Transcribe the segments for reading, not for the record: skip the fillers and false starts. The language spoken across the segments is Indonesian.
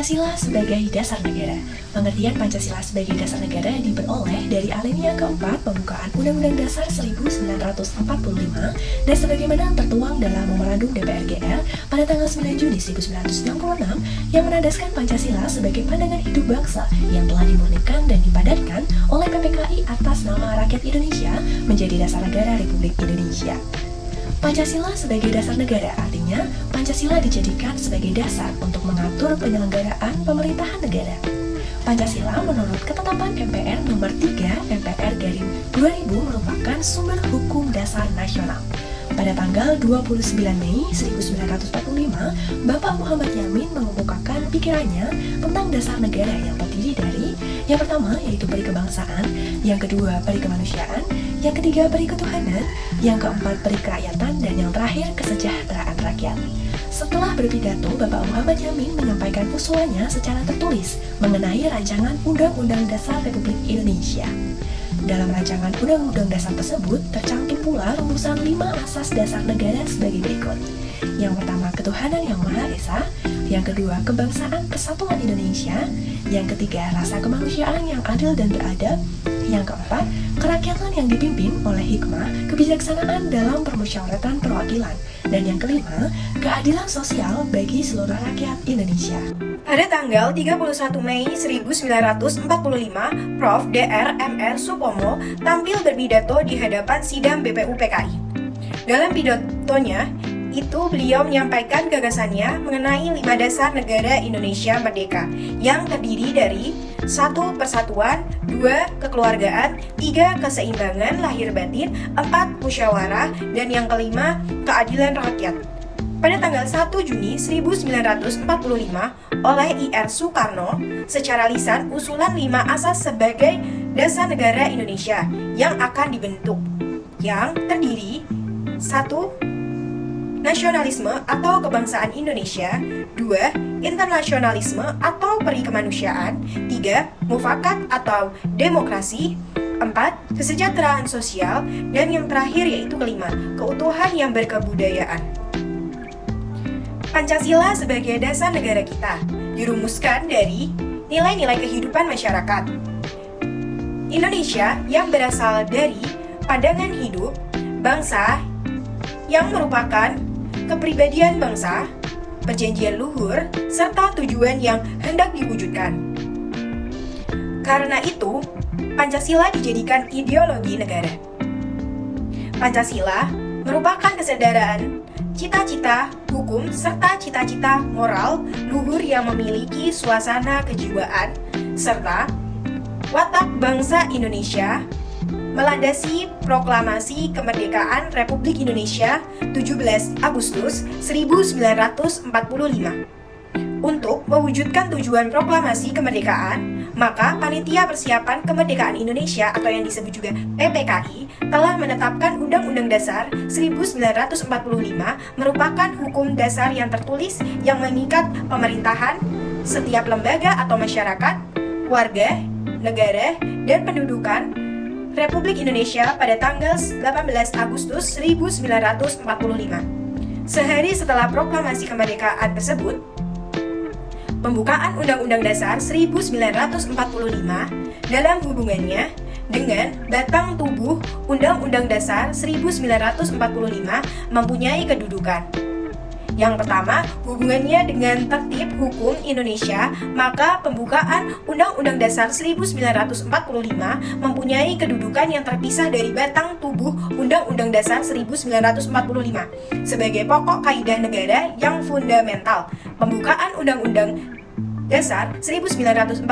Pancasila sebagai dasar negara. Pengertian Pancasila sebagai dasar negara diperoleh dari alinea keempat pembukaan Undang-Undang Dasar 1945 dan sebagaimana tertuang dalam Memorandum DPR GR pada tanggal 9 Juni 1966 yang menandaskan Pancasila sebagai pandangan hidup bangsa yang telah dimurnikan dan dipadatkan oleh PPKI atas nama rakyat Indonesia menjadi dasar negara Republik Indonesia. Pancasila sebagai dasar negara artinya Pancasila dijadikan sebagai dasar untuk mengatur penyelenggaraan pemerintahan negara. Pancasila menurut ketetapan MPR nomor 3 MPR Garing 2000 merupakan sumber hukum dasar nasional. Pada tanggal 29 Mei 1945, Bapak Muhammad Yamin mengemukakan pikirannya tentang dasar negara yang terdiri dari yang pertama yaitu peri kebangsaan, yang kedua peri kemanusiaan, yang ketiga peri ketuhanan, yang keempat peri kerakyatan, dan yang terakhir kesejahteraan rakyat. Setelah berpidato, Bapak Muhammad Yamin menyampaikan usulannya secara tertulis mengenai rancangan Undang-Undang Dasar Republik Indonesia. Dalam rancangan Undang-Undang Dasar tersebut tercantum pula rumusan 5 asas dasar negara sebagai berikut. Yang pertama, ketuhanan yang Maha Esa. Yang kedua, kebangsaan persatuan Indonesia. Yang ketiga, rasa kemanusiaan yang adil dan beradab. Yang keempat, kerakyatan yang dipimpin oleh hikmah, kebijaksanaan dalam permusyawaratan perwakilan. Dan yang kelima, keadilan sosial bagi seluruh rakyat Indonesia. Pada tanggal 31 Mei 1945, Prof. Dr. Mr. Supomo tampil berpidato di hadapan sidang BPU PKI. Dalam pidatonya, itu beliau menyampaikan gagasannya mengenai 5 dasar negara Indonesia merdeka yang terdiri dari 1. Persatuan, 2. Kekeluargaan, 3. Keseimbangan lahir batin, 4. Musyawarah, dan yang kelima, keadilan rakyat. Pada tanggal 1 Juni 1945, oleh I.R. Soekarno, secara lisan usulan 5 asas sebagai dasar negara Indonesia yang akan dibentuk, yang terdiri 1. Nasionalisme atau kebangsaan Indonesia, 2. Internasionalisme atau peri kemanusiaan, 3. Mufakat atau demokrasi, 4. Kesejahteraan sosial, dan yang terakhir yaitu kelima, keutuhan yang berkebudayaan. Pancasila sebagai dasar negara kita dirumuskan dari nilai-nilai kehidupan masyarakat Indonesia yang berasal dari pandangan hidup bangsa yang merupakan kepribadian bangsa, perjanjian luhur, serta tujuan yang hendak diwujudkan. Karena itu, Pancasila dijadikan ideologi negara. Pancasila merupakan kesadaran, cita-cita, hukum, serta cita-cita moral luhur yang memiliki suasana kejiwaan, serta watak bangsa Indonesia melandasi proklamasi kemerdekaan Republik Indonesia 17 Agustus 1945. Untuk mewujudkan tujuan proklamasi kemerdekaan, maka Panitia Persiapan Kemerdekaan Indonesia atau yang disebut juga PPKI telah menetapkan Undang-Undang Dasar 1945 merupakan hukum dasar yang tertulis yang mengikat pemerintahan, setiap lembaga atau masyarakat, warga, negara, dan pendudukan Republik Indonesia pada tanggal 18 Agustus 1945. Sehari setelah proklamasi kemerdekaan tersebut, pembukaan Undang-Undang Dasar 1945 dalam hubungannya dengan batang tubuh Undang-Undang Dasar 1945 mempunyai kedudukan. Yang pertama, hubungannya dengan tertib hukum Indonesia, maka pembukaan Undang-Undang Dasar 1945 mempunyai kedudukan yang terpisah dari batang tubuh Undang-Undang Dasar 1945 sebagai pokok kaidah negara yang fundamental. Pembukaan Undang-Undang Dasar 1945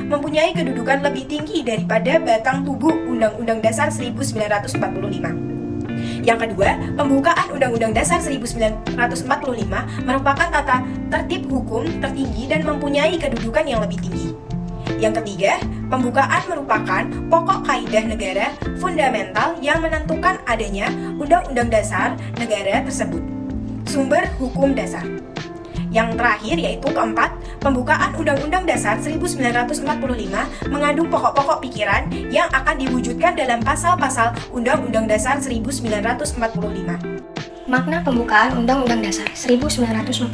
mempunyai kedudukan lebih tinggi daripada batang tubuh Undang-Undang Dasar 1945. Yang kedua, pembukaan Undang-Undang Dasar 1945 merupakan tata tertib hukum tertinggi dan mempunyai kedudukan yang lebih tinggi. Yang ketiga, pembukaan merupakan pokok kaidah negara fundamental yang menentukan adanya Undang-Undang Dasar negara tersebut. Sumber hukum dasar. Yang terakhir yaitu keempat, pembukaan Undang-Undang Dasar 1945 mengandung pokok-pokok pikiran yang akan diwujudkan dalam pasal-pasal Undang-Undang Dasar 1945. Makna pembukaan Undang-Undang Dasar 1945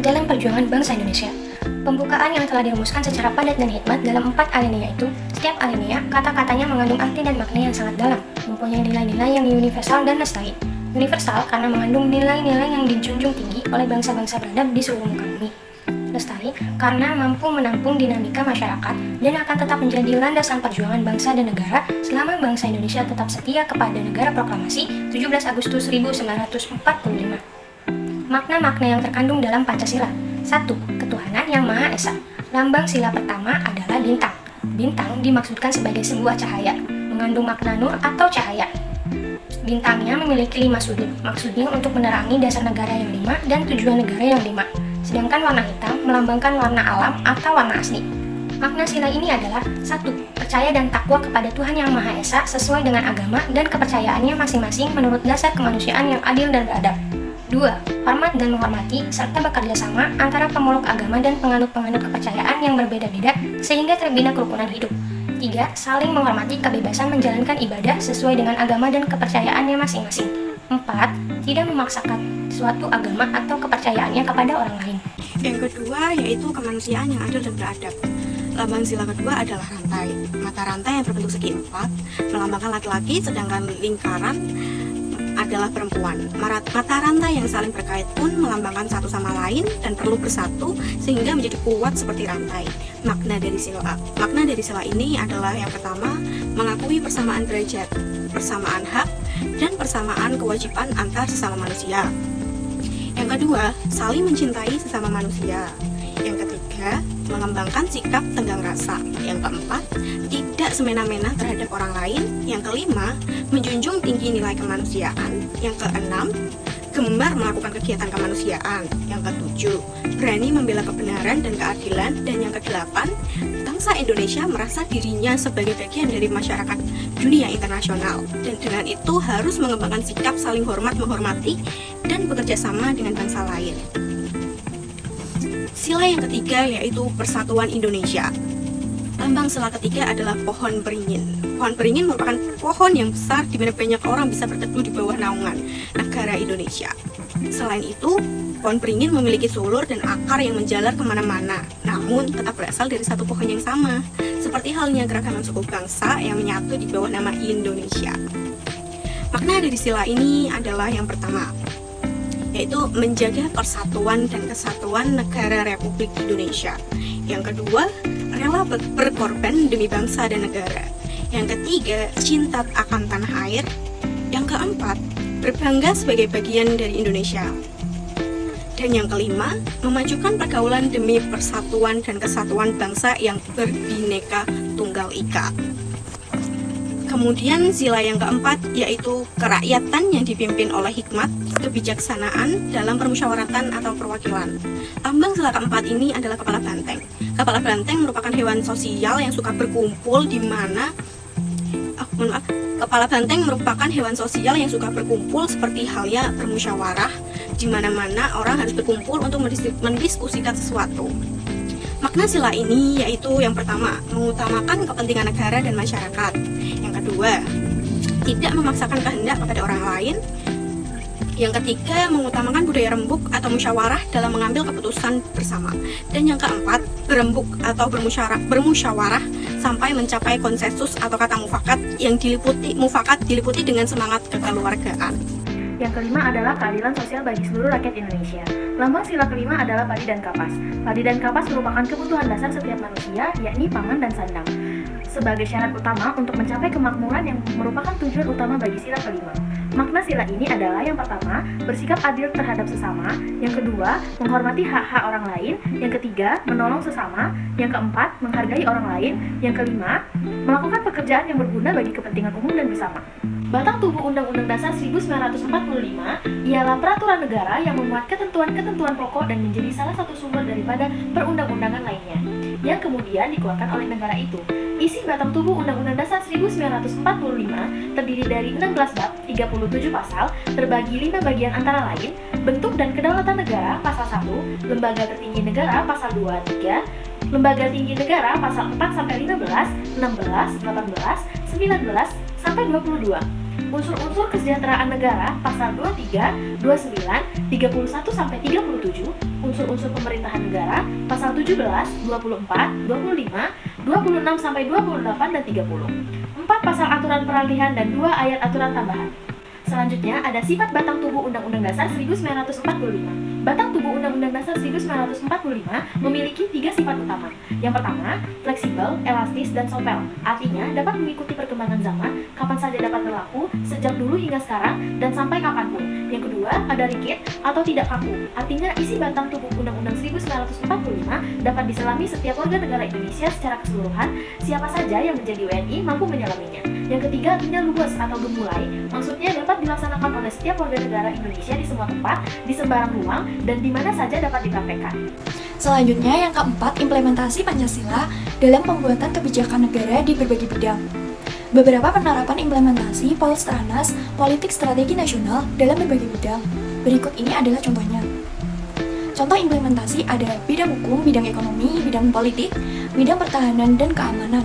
dalam perjuangan bangsa Indonesia. Pembukaan yang telah dirumuskan secara padat dan hikmat dalam 4 alinea itu, setiap alinea kata-katanya mengandung arti dan makna yang sangat dalam, mempunyai nilai-nilai yang universal dan lestari. Universal karena mengandung nilai-nilai yang dijunjung tinggi oleh bangsa-bangsa beradab di seluruh muka bumi. Lestari karena mampu menampung dinamika masyarakat dan akan tetap menjadi landasan perjuangan bangsa dan negara selama bangsa Indonesia tetap setia kepada Negara Proklamasi 17 Agustus 1945. Makna-makna yang terkandung dalam Pancasila. 1. Ketuhanan yang Maha Esa. Lambang sila pertama adalah bintang. Bintang dimaksudkan sebagai sebuah cahaya, mengandung makna nur atau cahaya. Bintangnya memiliki 5 sudut, maksudnya untuk menerangi dasar negara yang 5 dan tujuan negara yang 5. Sedangkan warna hitam melambangkan warna alam atau warna asli. Makna sila ini adalah 1. Percaya dan takwa kepada Tuhan Yang Maha Esa sesuai dengan agama dan kepercayaannya masing-masing menurut dasar kemanusiaan yang adil dan beradab. 2. Hormat dan menghormati serta bekerja sama antara pemeluk agama dan penganut-penganut kepercayaan yang berbeda-beda sehingga terbina kerukunan hidup. 3. Saling menghormati kebebasan menjalankan ibadah sesuai dengan agama dan kepercayaannya masing-masing. 4. Tidak memaksakan suatu agama atau kepercayaannya kepada orang lain. Yang kedua yaitu kemanusiaan yang adil dan beradab. Lambang sila kedua adalah rantai. Mata rantai yang berbentuk segi 4 melambangkan laki-laki, sedangkan lingkaran adalah perempuan. Mata rantai yang saling berkait pun melambangkan satu sama lain dan perlu bersatu sehingga menjadi kuat seperti rantai. Makna dari sila ini adalah yang pertama, mengakui persamaan derajat, persamaan hak, dan persamaan kewajiban antar sesama manusia. Yang kedua, saling mencintai sesama manusia. Yang ketiga, mengembangkan sikap tenggang rasa. Yang keempat, tidak semena-mena terhadap orang lain. Yang kelima, menjunjung tinggi nilai kemanusiaan. Yang keenam, gemar melakukan kegiatan kemanusiaan. Yang ketujuh, berani membela kebenaran dan keadilan. Dan yang kedelapan, bangsa Indonesia merasa dirinya sebagai bagian dari masyarakat dunia internasional. Dan dengan itu harus mengembangkan sikap saling hormat menghormati dan bekerja sama dengan bangsa lain. Sila yang ketiga yaitu Persatuan Indonesia. Lambang sila ketiga adalah pohon beringin. Pohon beringin merupakan pohon yang besar di mana banyak orang bisa berteduh di bawah naungan negara Indonesia. Selain itu, pohon beringin memiliki sulur dan akar yang menjalar kemana-mana, namun tetap berasal dari satu pohon yang sama, seperti halnya keragaman suku bangsa yang menyatu di bawah nama Indonesia. Makna dari sila ini adalah yang pertama, yaitu menjaga persatuan dan kesatuan negara Republik Indonesia. Yang kedua, rela berkorban demi bangsa dan negara. Yang ketiga, cinta akan tanah air. Yang keempat, berbangga sebagai bagian dari Indonesia. Dan yang kelima, memajukan pergaulan demi persatuan dan kesatuan bangsa yang berbineka tunggal ika. Kemudian sila yang keempat yaitu kerakyatan yang dipimpin oleh hikmat, kebijaksanaan dalam permusyawaratan atau perwakilan. Lambang sila keempat ini adalah kepala banteng. Kepala banteng merupakan hewan sosial yang suka berkumpul di mana Kepala banteng merupakan hewan sosial yang suka berkumpul seperti halnya bermusyawarah, di mana-mana orang harus berkumpul untuk mendiskusikan sesuatu. Makna sila ini yaitu yang pertama, mengutamakan kepentingan negara dan masyarakat. Yang kedua, tidak memaksakan kehendak kepada orang lain. Yang ketiga, mengutamakan budaya rembuk atau musyawarah dalam mengambil keputusan bersama. Dan yang keempat, berembuk atau bermusyawarah sampai mencapai konsensus atau kata mufakat yang diliputi dengan semangat kekeluargaan. Yang kelima adalah keadilan sosial bagi seluruh rakyat Indonesia. Lambang sila kelima adalah padi dan kapas. Padi dan kapas merupakan kebutuhan dasar setiap manusia, yakni pangan dan sandang. Sebagai syarat utama untuk mencapai kemakmuran yang merupakan tujuan utama bagi sila kelima. Makna sila ini adalah yang pertama, bersikap adil terhadap sesama. Yang kedua, menghormati hak-hak orang lain. Yang ketiga, menolong sesama. Yang keempat, menghargai orang lain. Yang kelima, melakukan pekerjaan yang berguna bagi kepentingan umum dan bersama. Batang tubuh Undang-Undang Dasar 1945 ialah peraturan negara yang memuat ketentuan-ketentuan pokok dan menjadi salah satu sumber daripada perundang-undangan lainnya, yang kemudian dikeluarkan oleh negara itu. Isi batang tubuh Undang-Undang Dasar 1945 terdiri dari 16 bab, 37 pasal, terbagi 5 bagian antara lain, bentuk dan kedaulatan negara pasal 1, lembaga tertinggi negara pasal 2-3, lembaga tinggi negara pasal 4-15, 16, 18, 19, sampai 22. Unsur-unsur kesejahteraan negara pasal 23, 29, 31 sampai 37, unsur-unsur pemerintahan negara pasal 17, 24, 25, 26 sampai 28 dan 30. 4 pasal aturan peralihan dan 2 ayat aturan tambahan. Selanjutnya ada sifat batang tubuh Undang-Undang Dasar 1945. Batang tubuh Undang-Undang Dasar 1945 memiliki 3 sifat utama. Yang pertama, fleksibel, elastis, dan sopel. Artinya dapat mengikuti perkembangan zaman, kapan saja dapat berlaku, sejak dulu hingga sekarang, dan sampai kapanpun. Yang kedua, ada rigid atau tidak kaku. Artinya isi batang tubuh Undang-Undang 1945 dapat diselami setiap warga negara Indonesia secara keseluruhan. Siapa saja yang menjadi WNI mampu menyelaminya. Yang ketiga, artinya luas atau gemulai. Maksudnya dapat dilaksanakan oleh setiap warga negara Indonesia di semua tempat, di sembarang ruang, dan di mana saja dapat dipraktekkan. Selanjutnya, yang keempat, implementasi Pancasila dalam pembuatan kebijakan negara di berbagai bidang. Beberapa penerapan implementasi Polstranas, politik strategi nasional dalam berbagai bidang. Berikut ini adalah contohnya. Contoh implementasi ada bidang hukum, bidang ekonomi, bidang politik, bidang pertahanan, dan keamanan.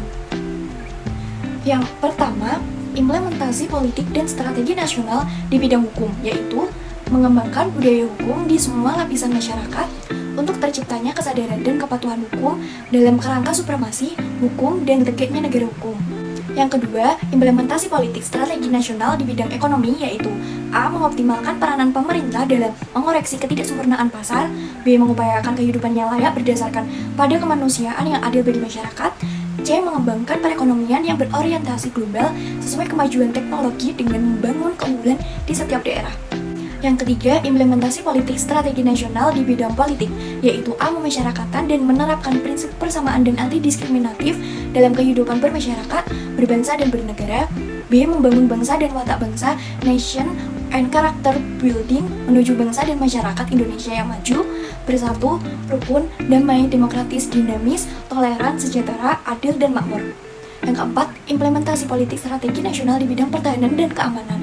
Yang pertama, implementasi politik dan strategi nasional di bidang hukum, yaitu mengembangkan budaya hukum di semua lapisan masyarakat untuk terciptanya kesadaran dan kepatuhan hukum dalam kerangka supremasi hukum dan tegaknya negara hukum. Yang kedua, implementasi politik strategi nasional di bidang ekonomi, yaitu A. Mengoptimalkan peranan pemerintah dalam mengoreksi ketidaksempurnaan pasar, B. Mengupayakan kehidupan yang layak berdasarkan pada kemanusiaan yang adil bagi masyarakat, C. Mengembangkan perekonomian yang berorientasi global sesuai kemajuan teknologi dengan membangun keunggulan di setiap daerah. Yang ketiga, implementasi politik strategi nasional di bidang politik, yaitu A. Memasyarakatkan dan menerapkan prinsip persamaan dan anti-diskriminatif dalam kehidupan bermasyarakat, berbangsa dan bernegara, B. Membangun bangsa dan watak bangsa, nation and character building menuju bangsa dan masyarakat Indonesia yang maju, bersatu, rukun, damai, demokratis, dinamis, toleran, sejahtera, adil, dan makmur. Yang keempat, implementasi politik strategi nasional di bidang pertahanan dan keamanan,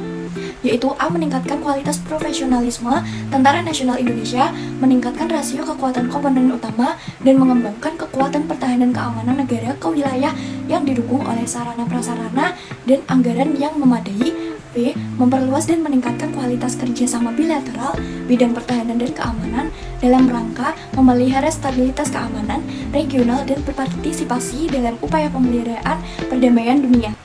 yaitu A. Meningkatkan kualitas profesionalisme Tentara Nasional Indonesia, meningkatkan rasio kekuatan komponen utama, dan mengembangkan kekuatan pertahanan keamanan negara ke wilayah yang didukung oleh sarana prasarana dan anggaran yang memadai. B. Memperluas dan meningkatkan kualitas kerjasama bilateral bidang pertahanan dan keamanan dalam rangka memelihara stabilitas keamanan regional dan berpartisipasi dalam upaya pemeliharaan perdamaian dunia.